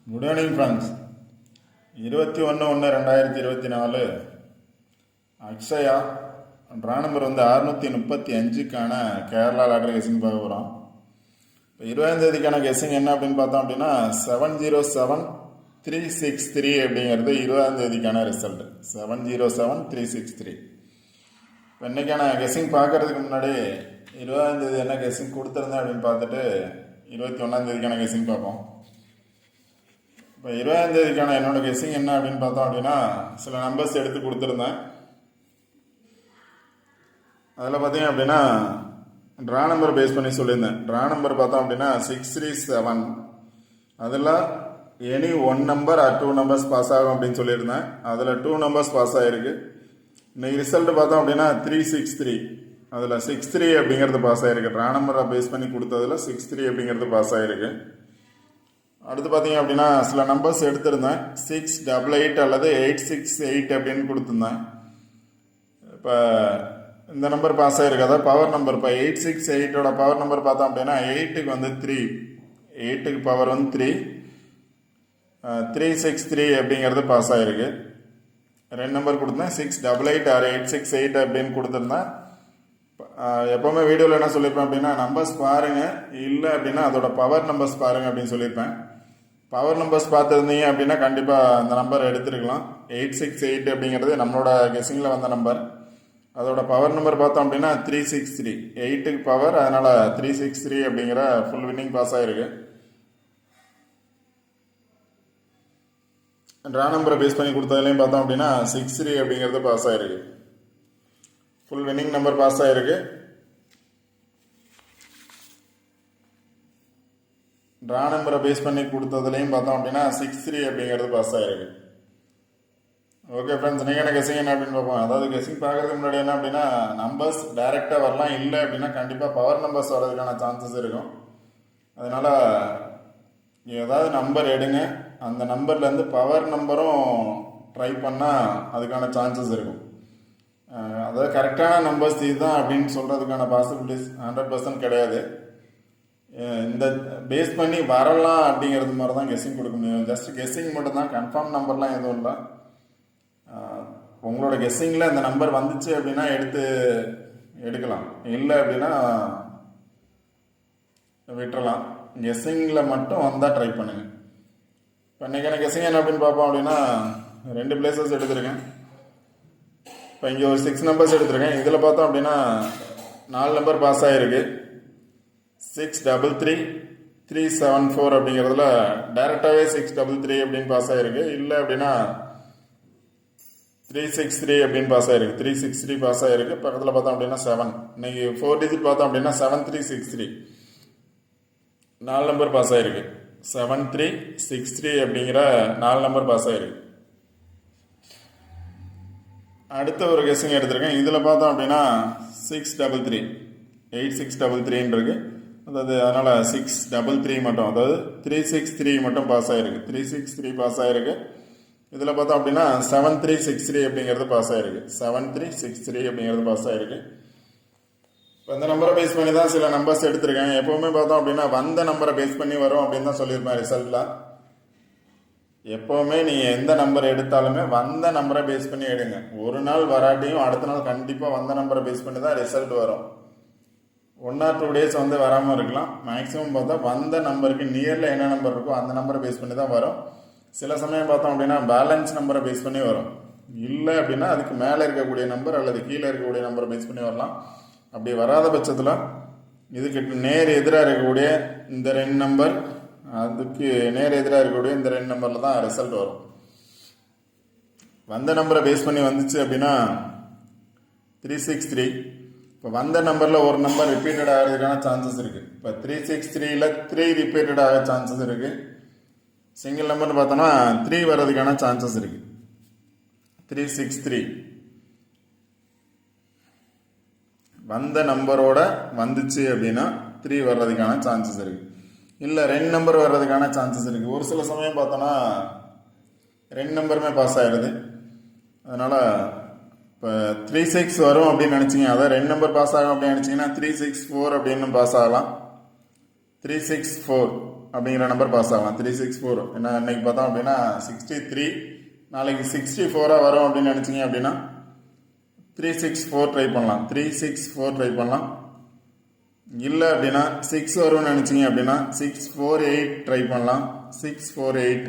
Good evening friends. 21/1/2024 Akshaya draw number 635க்கான Kerala lottery guessing பார்க்க போகிறோம். இப்போ 20ஆம் தேதிக்கான கெஸிங் என்ன அப்படின்னு பார்த்தோம் அப்படின்னா 707363 அப்படிங்கிறது 20ஆம் தேதிக்கான ரிசல்ட். 707363. இப்போ இன்றைக்கான கெஸிங் பார்க்கறதுக்கு முன்னாடி 20ஆம் தேதி என்ன கெஸிங் கொடுத்துருந்தேன் அப்படின்னு பார்த்துட்டு 21ஆம் தேதிக்கான கெஸிங் பார்ப்போம். இப்போ 20ஆம் தேதிக்கான என்னோட கெஸிங் என்ன அப்படின்னு பார்த்தோம் அப்படின்னா சில நம்பர்ஸ் எடுத்து கொடுத்துருந்தேன். அதில் பார்த்தீங்க அப்படின்னா ட்ரா நம்பர் பேஸ் பண்ணி சொல்லியிருந்தேன். ட்ரா நம்பர் பார்த்தோம் அப்படின்னா 637. அதில் any 1 number or 2 numbers pass ஆகும் அப்படின்னு சொல்லியிருந்தேன். அதில் 2 நம்பர்ஸ் பாஸ் ஆகிருக்கு. இன்னைக்கு ரிசல்ட் பார்த்தோம் அப்படின்னா 363. அதில் 63 அப்படிங்கிறது பாஸ் ஆகிருக்கு. ட்ரா நம்பரை பேஸ் பண்ணி கொடுத்ததில் 63 அப்படிங்கிறது பாஸ் ஆகிருக்கு. அடுத்து பார்த்தீங்க அப்படின்னா சில நம்பர்ஸ் எடுத்திருந்தேன். 688 அல்லது 868 அப்படின்னு கொடுத்துருந்தேன். இப்போ இந்த நம்பர் பாஸ் ஆகிருக்கு. அதாவது பவர் நம்பர். இப்போ 868ஓட பவர் நம்பர் பார்த்தோம் அப்படின்னா 8க்கு 3, 8க்கு பவர் 3, 363 அப்படிங்கிறது பாஸ் ஆகிருக்கு. 2 நம்பர் கொடுத்தேன். 688 ஆர் 868 அப்படின்னு கொடுத்துருந்தேன். எப்போவுமே வீடியோவில் என்ன சொல்லியிருப்பேன் அப்படின்னா நம்பர்ஸ் பாருங்கள், இல்லை அப்படின்னா அதோட பவர் நம்பர்ஸ் பாருங்கள் அப்படின்னு சொல்லியிருப்பேன். பவர் நம்பர்ஸ் பார்த்துருந்தீங்க அப்படின்னா கண்டிப்பாக அந்த நம்பர் எடுத்துருக்கலாம். 868 அப்படிங்கிறது நம்மளோட கெஸிங்கில் வந்த நம்பர். அதோட பவர் நம்பர் பார்த்தோம் அப்படின்னா 363. 8க்கு பவர், அதனால் 363 அப்படிங்கிற ஃபுல் வின்னிங் பாஸ் ஆகிருக்கு. ட்ரா நம்பரை பேஸ் பண்ணி கொடுத்ததுலையும் பார்த்தோம் அப்படின்னா 63 அப்படிங்கிறது பாஸ் ஆகிருக்கு. ஃபுல் வின்னிங் நம்பர் பாஸ் ஆகிருக்கு. ட்ரா நம்பரை பேஸ் பண்ணி கொடுத்ததுலையும் பார்த்தோம் அப்படின்னா 63 அப்படிங்கிறது பாஸ் ஆகிருக்கு. ஓகே ஃப்ரெண்ட்ஸ், நீங்கள் என்ன கெஸிங் என்ன அப்படின்னு பார்ப்போம். அதாவது கெஸிங் பார்க்கறதுக்கு முன்னாடி என்ன அப்படின்னா நம்பர்ஸ் டைரெக்டாக வரலாம், இல்லை அப்படின்னா கண்டிப்பாக பவர் நம்பர்ஸ் வர்றதுக்கான சான்சஸ் இருக்கும். அதனால் ஏதாவது நம்பர் எடுங்க, அந்த நம்பர்லேருந்து பவர் நம்பரும் ட்ரை பண்ணால் அதுக்கான சான்சஸ் இருக்கும். அதாவது கரெக்டான நம்பர்ஸ் இதுதான் அப்படின்னு சொல்கிறதுக்கான பாசிபிலிட்டிஸ் 100% கிடையாது. இந்த பேஸ் பண்ணி வரலாம் அப்படிங்கிறது மாதிரி தான் கெஸ்ஸிங் கொடுக்க முடியும். ஜஸ்ட் கெஸ்ஸிங் மட்டும் தான், கன்ஃபார்ம் நம்பர்லாம் எதுவும் இல்லை. உங்களோட கெஸ்ஸிங்கில் இந்த நம்பர் வந்துச்சு அப்படின்னா எடுக்கலாம், இல்லை அப்படின்னா விட்டுறலாம். கெஸ்ஸிங்கில் மட்டும் வந்தால் ட்ரை பண்ணுங்கள். இப்போ இன்றைக்கான கெஸ்ஸிங் என்ன அப்படின்னு பார்ப்போம் அப்படின்னா 2 பிளேசஸ் எடுத்திருக்கேன். இப்போ இங்கே ஒரு 6 நம்பர்ஸ் எடுத்திருக்கேன். இதில் பார்த்தோம் அப்படின்னா 4 நம்பர் பாஸ் ஆகிருக்கு. 633, 374 அப்படிங்கிறதுல டைரெக்டாகவே 633 அப்படின்னு பாஸ் ஆகிருக்கு. இல்லை அப்படின்னா 363 அப்படின்னு பாஸ் ஆகிருக்கு. 363 பாஸ் ஆகிருக்கு. பக்கத்தில் பார்த்தோம் அப்படின்னா 7. இன்னைக்கு 4 டிஜிட் பார்த்தோம் அப்படின்னா 7363. 4 நம்பர் பாஸ் ஆகிருக்கு. 7363 அப்படிங்கிற 4 நம்பர் பாஸ் ஆகிருக்கு. அடுத்த ஒரு கெஸ்ஸிங் எடுத்திருக்கேன். இதில் பார்த்தோம் அப்படின்னா 633, 8633 இருக்கு. அதாவது அதனால் 633 மட்டும், அதாவது 363 மட்டும் பாஸ் ஆகிருக்கு. 363 பாஸ் ஆகிருக்கு. இதில் பார்த்தோம் அப்படின்னா 7363 அப்படிங்கிறது பாஸ் ஆகிருக்கு. 7363 அப்படிங்கிறது பாஸ் ஆகிருக்கு. இப்போ இந்த நம்பரை பேஸ் பண்ணி தான் சில நம்பர்ஸ் எடுத்திருக்கேன். எப்போவுமே பார்த்தோம் அப்படின்னா வந்த நம்பரை பேஸ் பண்ணி வரும் அப்படின்னு தான் சொல்லியிருப்பேன் ரிசல்ட்டில். எப்போவுமே நீங்கள் எந்த நம்பர் எடுத்தாலுமே வந்த நம்பரை பேஸ் பண்ணி எடுங்க. ஒரு நாள் வராட்டியும் அடுத்த நாள் கண்டிப்பாக வந்த நம்பரை பேஸ் பண்ணி தான் ரிசல்ட் வரும். 1 or 2 days வராமல் இருக்கலாம். மேக்ஸிமம் பார்த்தா வந்த நம்பருக்கு நியரில் என்ன நம்பர் இருக்கோ அந்த நம்பரை பேஸ் பண்ணி தான் வரும். சில சமயம் பார்த்தோம் அப்படின்னா பேலன்ஸ் நம்பரை பேஸ் பண்ணி வரும். இல்லை அப்படின்னா அதுக்கு மேலே இருக்கக்கூடிய நம்பர் அல்லது கீழே இருக்கக்கூடிய நம்பரை பேஸ் பண்ணி வரலாம். அப்படி வராத பட்சத்தில் இதுக்கு நேர் எதிராக இருக்கக்கூடிய இந்த 2 நம்பர், அதுக்கு நேர் எதிராக இருக்கக்கூடிய இந்த 2 நம்பரில் தான் ரிசல்ட் வரும். வந்த நம்பரை பேஸ் பண்ணி வந்துச்சு அப்படின்னா 363. இப்போ வந்த நம்பரில் ஒரு நம்பர் ரிப்பீட்டட் ஆகிறதுக்கான சான்சஸ் இருக்குது. இப்போ 363ல் 3 ரிப்பீட்டட் ஆக சான்சஸ் இருக்குது. சிங்கிள் நம்பர்னு பார்த்தோன்னா 3 வர்றதுக்கான சான்சஸ் இருக்குது. 363 வந்த நம்பரோட வந்துச்சு அப்படின்னா 3 வர்றதுக்கான சான்சஸ் இருக்குது. இல்லை 2 நம்பர் வர்றதுக்கான சான்சஸ் இருக்குது. ஒரு சில சமயம் பார்த்தோன்னா 2 நம்பருமே பாஸ் ஆகிடுது. அதனால் இப்போ 36 வரும் அப்படின்னு நினச்சிங்க, அதான் 2 நம்பர் பாஸ் ஆகும் அப்படின்னு நினச்சிங்கன்னா 364 அப்படின்னு பாஸ் ஆகலாம். 364 அப்படிங்கிற நம்பர் பாஸ் ஆகலாம். 364 ஏன்னா இன்னைக்கு பார்த்தோம் அப்படின்னா 63, நாளைக்கு 64 வரும் அப்படின்னு நினச்சிங்க அப்படின்னா 364 ட்ரை பண்ணலாம். 364 ட்ரை பண்ணலாம். இல்லை அப்படின்னா 6 வரும்னு நினச்சிங்க அப்படின்னா 648 ட்ரை பண்ணலாம். 648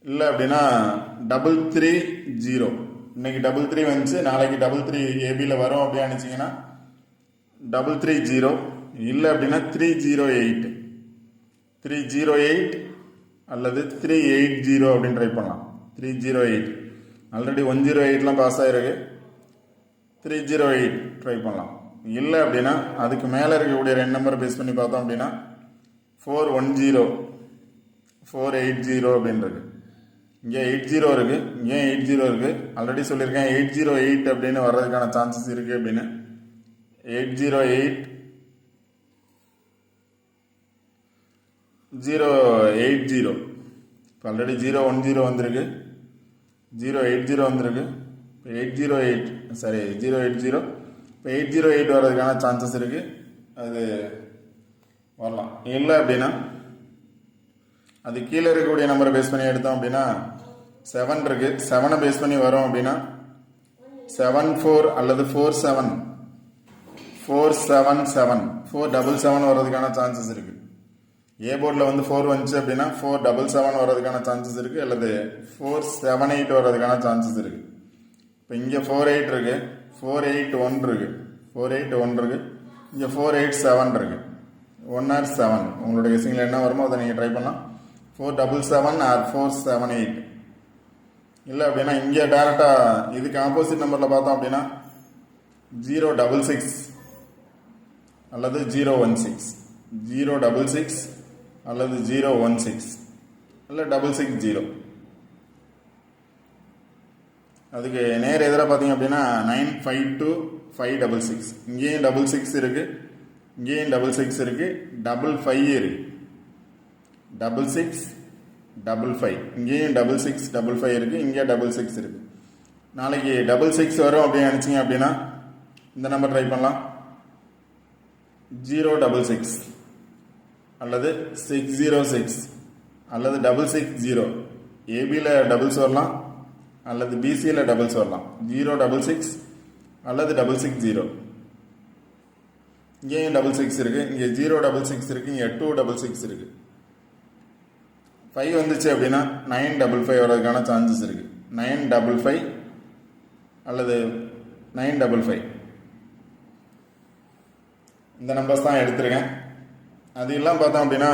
இல்லை அப்படின்னா 330. இன்னைக்கு 33 வந்துச்சு, நாளைக்கு 33 ஏபியில் வரும் அப்படின்னு நினச்சிங்கன்னா 330. இல்லை அப்படின்னா 308 அல்லது 380 அப்படின்னு ட்ரை பண்ணலாம். 308 ஆல்ரெடி 108லாம் பாஸ் ஆகிருக்கு. 308 ட்ரை பண்ணலாம். இல்லை அப்படின்னா அதுக்கு மேலே இருக்கக்கூடிய 2 நம்பரை பேஸ் பண்ணி பார்த்தோம் அப்படின்னா 410, 480 அப்படின்றது. இங்கே 80 இருக்குது, இங்கே 80 இருக்குது. ஆல்ரெடி சொல்லியிருக்கேன் 808 அப்படின்னு வர்றதுக்கான சான்சஸ் இருக்குது அப்படின்னு. 808 080. இப்போ ஆல்ரெடி 010 வந்திருக்கு, 080 வந்திருக்கு. இப்போ 808 சாரி 080. இப்போ 808 வர்றதுக்கான சான்சஸ் இருக்குது, அது வரலாம். இல்லை அப்படின்னா அது கீழே இருக்கக்கூடிய நம்பரை பேஸ் பண்ணி எடுத்தோம் அப்படின்னா 7 இருக்குது, 7 பேஸ் பண்ணி வரும் அப்படின்னா 74 அல்லது 477 வர்றதுக்கான சான்சஸ் இருக்குது. ஏ போர்டில் வந்து 4 வந்துச்சு அப்படின்னா 477 வர்றதுக்கான சான்சஸ் இருக்குது, அல்லது 478 வர்றதுக்கான சான்சஸ் இருக்குது. இப்போ இங்கே 48 இருக்குது, 481 இருக்குது, 481 இருக்குது. இங்கே 487 இருக்குது. 1 or 7 உங்களோட கெஸிங்கில் என்ன வருமோ அதை நீங்கள் ட்ரை பண்ணலாம். 477 ஆர் 478. இல்லை அப்படின்னா இங்கே டேரெக்டாக இதுக்கு ஆப்போசிட் நம்பரில் பார்த்தோம் அப்படின்னா 066 அல்லது 016, 066 அல்லது 016 இல்லை 660. அதுக்கு நேர் எதிராக பார்த்தீங்க அப்படின்னா 952 566. இங்கேயும் 66 இருக்குது, இங்கேயும் 66 இருக்குது, 55 இருக்குது, 6655. இங்கேயும் 6655 இருக்குது, இங்கே 66 இருக்குது. நாளைக்கு 66 வரும் அப்படின்னு நினச்சிங்க அப்படின்னா இந்த நம்பர் ட்ரை பண்ணலாம். 066 அல்லது 606 அல்லது 660. ஏபியில் டபுள்ஸ் வரலாம் அல்லது பிசியில் டபுள்ஸ் வரலாம். 066 அல்லது 660. இங்கேயும் 66 இருக்குது, இங்கே 066 இருக்குது, இங்கே 266 இருக்குது. 5 வந்துச்சு அப்படின்னா 955 வர்றதுக்கான சான்சஸ் இருக்குது. 955 அல்லது 955 இந்த நம்பர்ஸ் தான் எடுத்திருக்கேன். அது எல்லாம் பார்த்தோம் அப்படின்னா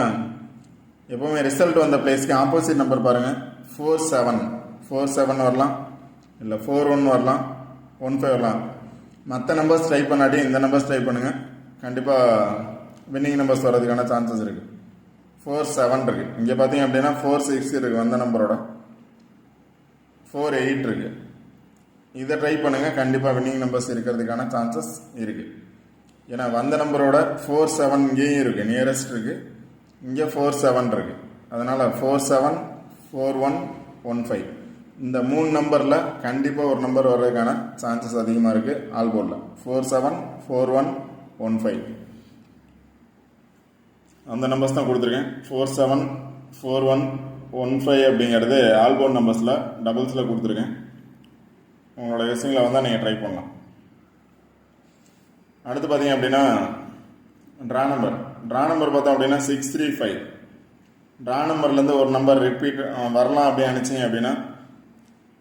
எப்போவுமே ரிசல்ட் வந்த பிளேஸ்க்கு ஆப்போசிட் நம்பர் பாருங்கள். 47 வரலாம், இல்லை 41 வரலாம், 15 வரலாம். மற்ற நம்பர்ஸ் ட்ரை பண்ணாட்டி இந்த நம்பர்ஸ் ட்ரை பண்ணுங்கள், கண்டிப்பாக வின்னிங் நம்பர்ஸ் வர்றதுக்கான சான்சஸ் இருக்குது. 47 இருக்குது. இங்கே பார்த்தீங்க அப்படின்னா 46 இருக்குது வந்த நம்பரோட. 48 இருக்குது. இதை ட்ரை பண்ணுங்கள், கண்டிப்பாக வின்னிங் நம்பர்ஸ் இருக்கிறதுக்கான சான்சஸ் இருக்குது. ஏன்னா வந்த நம்பரோட 47 இங்கேயும் இருக்குது, நியரஸ்ட் இருக்குது. இங்கே 47 இருக்குது. அதனால் 47, 41, 15 இந்த 3 நம்பரில் கண்டிப்பாக ஒரு நம்பர் வர்றதுக்கான சான்சஸ் அதிகமாக இருக்குது ஆல் போர்டில். 47, 41, 15 அந்த நம்பர்ஸ் தான் கொடுத்துருக்கேன். 47, 41, 15 அப்படிங்கிறது ஆல் போர்ட் நம்பர்ஸில் டபுள்ஸில் கொடுத்துருக்கேன். உங்களோட கெஸ்ஸிங்கில் வந்தால் நீங்கள் ட்ரை பண்ணலாம். அடுத்து பார்த்தீங்க அப்படின்னா ட்ரா நம்பர் பார்த்தோம் அப்படின்னா 635. ட்ரா நம்பர்லேருந்து ஒரு நம்பர் ரிப்பீட் வரலாம் அப்படின்னு நினச்சிங்க அப்படின்னா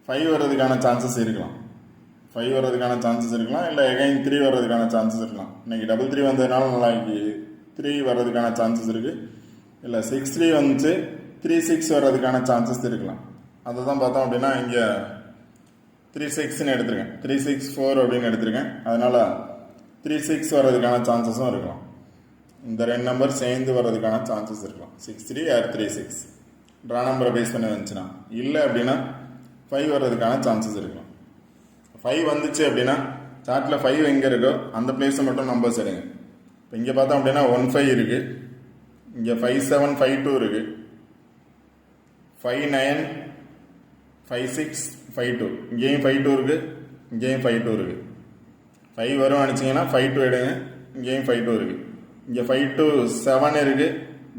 5 வர்றதுக்கான சான்சஸ் இருக்கலாம். 5 வர்றதுக்கான சான்சஸ் இருக்கலாம், இல்லை எகைன் 3 வர்றதுக்கான சான்சஸ் இருக்கலாம். இன்றைக்கி 3 வந்ததுனால நாளைக்கு 3 வர்றதுக்கான சான்சஸ் இருக்குது. இல்லை 63 வந்துச்சு, 36 வர்றதுக்கான சான்சஸ் இருக்கலாம். அதை தான் பார்த்தோம் அப்படின்னா இங்கே 36ன்னு எடுத்திருக்கேன், 364 அப்படின்னு எடுத்திருக்கேன். அதனால் 36 வர்றதுக்கான சான்சஸும் இருக்கலாம். இந்த 2 நம்பர் சேர்ந்து வர்றதுக்கான சான்சஸ் இருக்கலாம். 63 or 36 ட்ரா நம்பரை பேஸ் பண்ணி வந்துச்சுன்னா. இல்லை அப்படின்னா 5 வர்றதுக்கான சான்சஸ் இருக்கலாம். 5 வந்துச்சு அப்படின்னா சார்ட்டில் 5 எங்கே இருக்கோ அந்த பிளேஸை மட்டும் நம்பர்ஸ் எடுங்க. இப்போ இங்கே பார்த்தோம் அப்படின்னா 15 இருக்குது, இங்கே 57, 52 இருக்குது, 59, 56, 52. இங்கேயும் 52 இருக்குது, இங்கேயும் 52 இருக்குது. 5 வரும் நினச்சிங்கன்னா 52 எடுங்க. இங்கேயும் 52 இருக்குது. இங்கே 5 to 7 இருக்குது,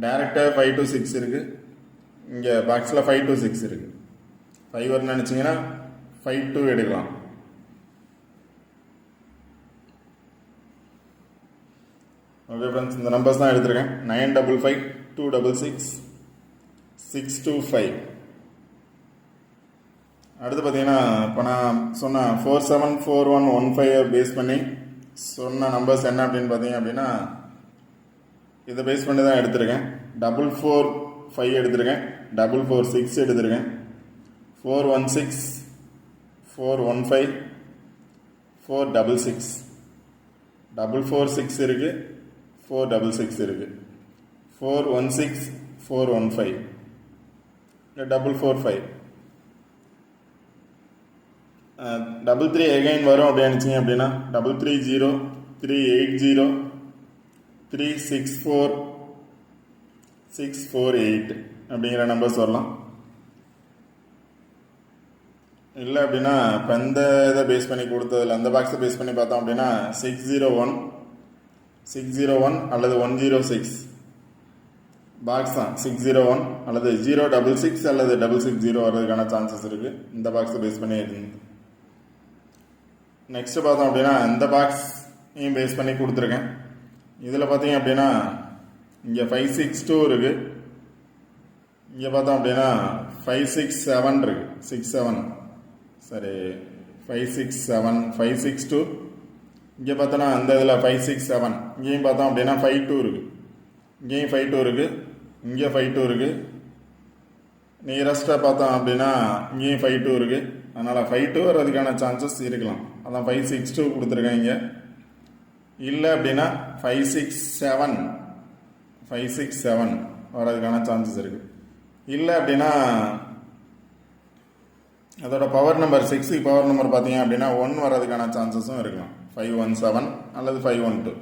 டேரெக்டாக 5 to 6 இருக்குது. இங்கே பாக்ஸில் 5 to 6 இருக்குது. 5 வரும்னு நினச்சிங்கன்னா 5 2 எடுக்கலாம். ஓகே ஃப்ரெண்ட்ஸ், இந்த நம்பர்ஸ் தான் எடுத்திருக்கேன். 955 266 625. அடுத்து பார்த்தீங்கன்னா இப்போ நான் சொன்ன 474115 பேஸ் பண்ணி சொன்ன நம்பர்ஸ் என்ன அப்படின்னு பார்த்தீங்க அப்படின்னா இதை பேஸ் பண்ணி தான் எடுத்திருக்கேன். 445 எடுத்திருக்கேன், 446 எடுத்திருக்கேன், 416 415 466 446 இருக்குது, 466 இருக்குது, 416 415 445 33 எகைன் வரும் அப்படின்னு நினச்சிங்க அப்படின்னா 330 380 364 648 அப்படிங்கிற நம்பர்ஸ் வரலாம். இல்லை அப்படின்னா இப்போ இந்த இதை பேஸ் பண்ணி கொடுத்ததில்ல அந்த பாக்ஸை பேஸ் பண்ணி பார்த்தோம் அப்படின்னா 601 601 அல்லது 106 பாக்ஸ் தான். 601 அல்லது 066 அல்லது 660 வர்றதுக்கான சான்சஸ் இருக்குது இந்த பாக்ஸை பேஸ் பண்ணி இருந்து. நெக்ஸ்ட் பார்த்தோம் அப்படின்னா இந்த பாக்ஸையும் பேஸ் பண்ணி கொடுத்துருக்கேன். இதில் பார்த்தீங்க அப்படின்னா இங்கே 562 இருக்குது, இங்கே பார்த்தோம் அப்படின்னா 567 இருக்குது, 67 சரி 567 562. இங்கே பார்த்தோன்னா அந்த இதில் 567, இங்கேயும் பார்த்தோம் அப்படின்னா 52 இருக்குது, இங்கேயும் 52 இருக்குது, இங்கே 52 இருக்குது. நியரஸ்ட்டாக பார்த்தோம் அப்படின்னா இங்கேயும் 52 இருக்குது. அதனால் 52 வர்றதுக்கான சான்சஸ் இருக்கலாம். அதான் 562 கொடுத்துருக்கேன். இங்கே இல்லை அப்படின்னா 567 வர்றதுக்கான சான்சஸ் இருக்குது. இல்லை அப்படின்னா அதோட பவர் நம்பர் 6 பவர் நம்பர் பார்த்தீங்க அப்படின்னா 1 வர்றதுக்கான சான்சஸும் இருக்கலாம். 517 அல்லது 512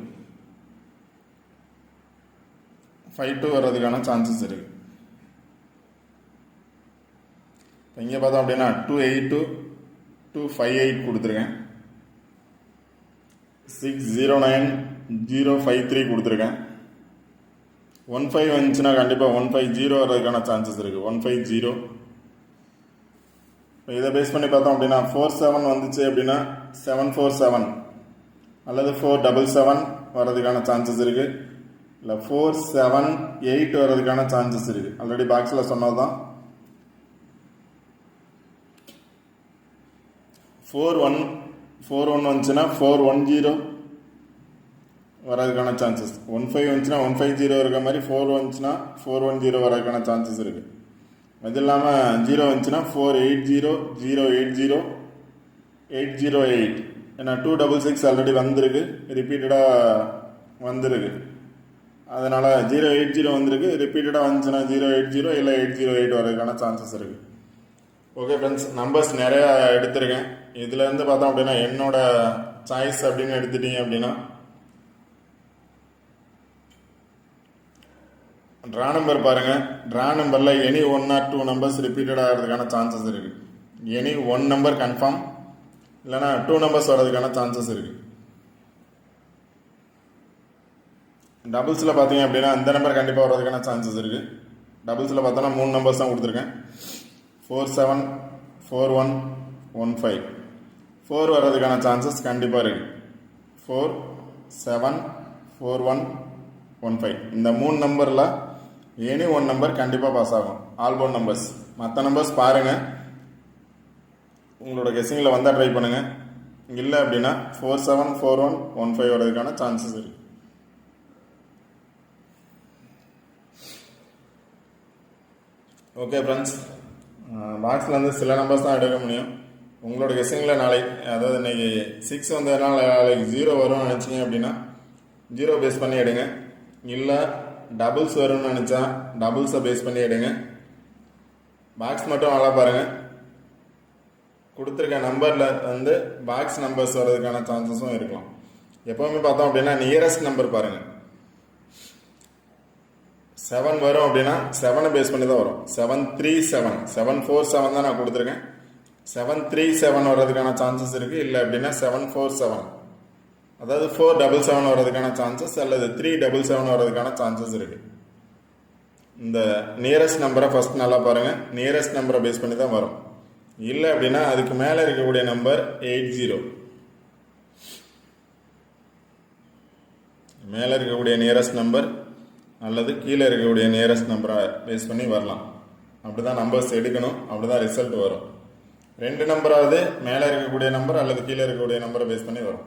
52 வர்றதுக்கான சான்சஸ் இருக்குது. இங்கே பார்த்தோம் அப்படின்னா 282 258 கொடுத்துருக்கேன், 609 053 கொடுத்துருக்கேன். 15 வந்துச்சுன்னா கண்டிப்பாக 150 வர்றதுக்கான சான்சஸ் இருக்குது. 150 இதை பேஸ் பண்ணி பார்த்தோம் அப்படின்னா 47 வந்துச்சு அப்படின்னா 747 அல்லது 477 வர்றதுக்கான சான்சஸ் இருக்குது. இல்லை 478 வர்றதுக்கான சான்சஸ் இருக்குது. ஆல்ரெடி பாக்ஸில் சொன்னது தான். 41 வந்துச்சுன்னா 410 வர்றதுக்கான சான்சஸ். 15 வந்துச்சுன்னா 150 இருக்கிற மாதிரி 4 வந்துச்சுன்னா 410 வர்றதுக்கான சான்சஸ் இருக்குது. அது இல்லாமல் 0 வந்துச்சுன்னா 480 080 808. ஏன்னா 266 ஆல்ரெடி வந்திருக்கு, ரிப்பீட்டடாக வந்திருக்கு. அதனால் 080 வந்திருக்கு, ரிப்பீட்டடாக வந்துச்சுன்னா 080 இல்லை 808 வர்றதுக்கான சான்சஸ் இருக்குது. ஓகே ஃப்ரெண்ட்ஸ், நம்பர்ஸ் நிறையா எடுத்திருக்கேன். இதுலேருந்து பார்த்தோம் அப்படின்னா என்னோட சாய்ஸ் அப்படின்னு எடுத்துட்டீங்க அப்படின்னா ட்ரா நம்பர் பாருங்கள். ட்ரா நம்பரில் எனி 1 or 2 நம்பர்ஸ் ரிப்பீட்டட் ஆகிறதுக்கான சான்சஸ் இருக்குது. எனி 1 நம்பர் கன்ஃபார்ம், இல்லைனா 2 நம்பர்ஸ் வர்றதுக்கான சான்சஸ் இருக்குது. டபுள்ஸில் பார்த்தீங்க அப்படின்னா இந்த நம்பர் கண்டிப்பாக வர்றதுக்கான சான்சஸ் இருக்குது. டபுள்ஸில் பார்த்தோன்னா 3 நம்பர்ஸ் தான் கொடுத்துருக்கேன். 47 41 15 4 வர்றதுக்கான சான்சஸ் கண்டிப்பாக இருக்குது. 4 7 41 15 இந்த 3 நம்பரில் எனி 1 நம்பர் கண்டிப்பாக பாஸ் ஆகும். ஆல்போன் நம்பர்ஸ். மற்ற நம்பர்ஸ் பாருங்கள், உங்களோட கெஸ்ஸிங்கில் வந்தால் ட்ரை பண்ணுங்கள். இல்லை அப்படின்னா 47 41 15 வர்றதுக்கான சான்சஸ் இருக்குது. ஓகே ஃப்ரெண்ட்ஸ், பாக்ஸில் வந்து சில நம்பர்ஸ் தான் எடுக்க முடியும். உங்களோட கெஸ்ஸிங்கில் நாளைக்கு, அதாவது இன்றைக்கி 6 வந்ததுனால நாளைக்கு 0 வரும்னு நினச்சிங்க அப்படின்னா 0 பேஸ் பண்ணி எடுங்க. இல்லை டபுள்ஸ் வரும்னு நினச்சா டபுள்ஸை பேஸ் பண்ணி எடுங்க. பாக்ஸ் மட்டும் நல்லா பாருங்கள். கொடுத்துருக்க நம்பரில் வந்து பாக்ஸ் நம்பர்ஸ் வர்றதுக்கான சான்சஸும் இருக்கலாம். எப்போவுமே பார்த்தோம் அப்படின்னா நியரஸ்ட் நம்பர் பாருங்கள். 7 வரும் அப்படின்னா 7 பேஸ் பண்ணி தான் வரும். 737 747 தான் நான் கொடுத்துருக்கேன். 737 வர்றதுக்கான சான்சஸ் இருக்குது. இல்லை அப்படின்னா 747, அதாவது 477 வர்றதுக்கான சான்சஸ் அல்லது 377 வர்றதுக்கான சான்சஸ் இருக்குது. இந்த நியரஸ்ட் நம்பரை ஃபஸ்ட் நல்லா பாருங்கள். நியரஸ்ட் நம்பரை பேஸ் பண்ணி தான் வரும். இல்லை அப்படின்னா அதுக்கு மேலே இருக்கக்கூடிய நம்பர் 80. மேலே இருக்கக்கூடிய நியரஸ்ட் நம்பர் அல்லது கீழே இருக்கக்கூடிய நியரஸ்ட் நம்பரை பேஸ் பண்ணி வரலாம். அப்படி தான் நம்பர்ஸ் எடுக்கணும். அப்படி தான் ரிசல்ட் வரும். 2 நம்பராவது மேலே இருக்கக்கூடிய நம்பர் அல்லது கீழே இருக்கக்கூடிய நம்பரை பேஸ் பண்ணி வரும்.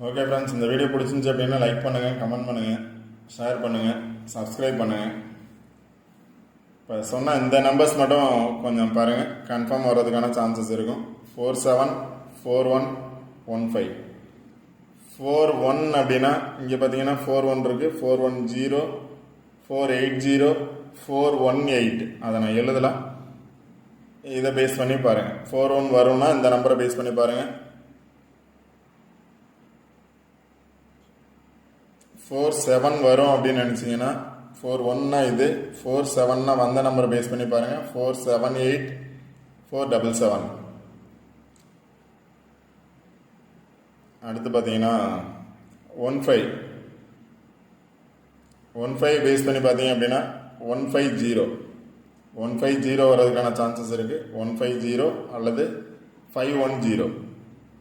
ஓகே ஃப்ரெண்ட்ஸ், இந்த வீடியோ பிடிச்சிருந்துச்சு அப்படின்னா லைக் பண்ணுங்கள், கமெண்ட் பண்ணுங்கள், ஷேர் பண்ணுங்கள், சப்ஸ்கிரைப் பண்ணுங்கள். இப்போ சொன்ன இந்த நம்பர்ஸ் மட்டும் கொஞ்சம் பாருங்கள், கன்ஃபார்ம் வர்றதுக்கான சான்சஸ் இருக்கும். 474115 41 அப்படின்னா இங்கே பார்த்தீங்கன்னா 41 இருக்குது, 410 480 418. அதை நான் எழுதலாம். இதை பேஸ் பண்ணி பாருங்கள். 41 வரும்னா இந்த நம்பரை பேஸ் பண்ணி பாருங்கள். 47 வரும் அப்படின்னு நினச்சிங்கன்னா 41னா இது, 47னா வந்த நம்பரை பேஸ் பண்ணி பாருங்கள். 478 477. அடுத்து பார்த்தீங்கன்னா 15 பேஸ் பண்ணி பார்த்தீங்க அப்படின்னா 150 வர்றதுக்கான சான்சஸ் இருக்குது. 150 அல்லது 510.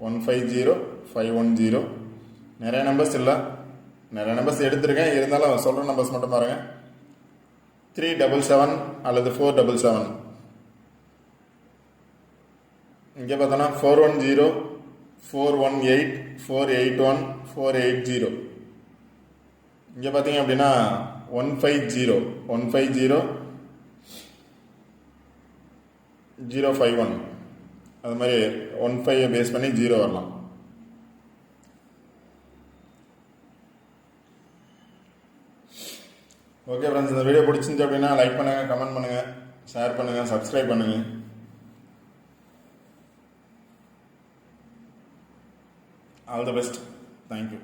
150 510. நிறைய நம்பர்ஸ் இல்லை, நிறைய நம்பர்ஸ் எடுத்திருக்கேன். இருந்தாலும் சொல்கிற நம்பர்ஸ் மட்டும் பாருங்கள். 377 அல்லது 477. இங்கே பார்த்தோன்னா 410 418 481 480. இங்கே பார்த்தீங்க அப்படின்னா 150 051. அது மாதிரி 15 பேஸ் பண்ணி 0 வரலாம். ஓகே ஃப்ரெண்ட்ஸ், இந்த வீடியோ பிடிச்சிருந்துச்சு அப்படின்னா லைக் பண்ணுங்கள், கமெண்ட் பண்ணுங்கள், ஷேர் பண்ணுங்கள், சப்ஸ்கிரைப் பண்ணுங்கள். All the best. தேங்க்யூ.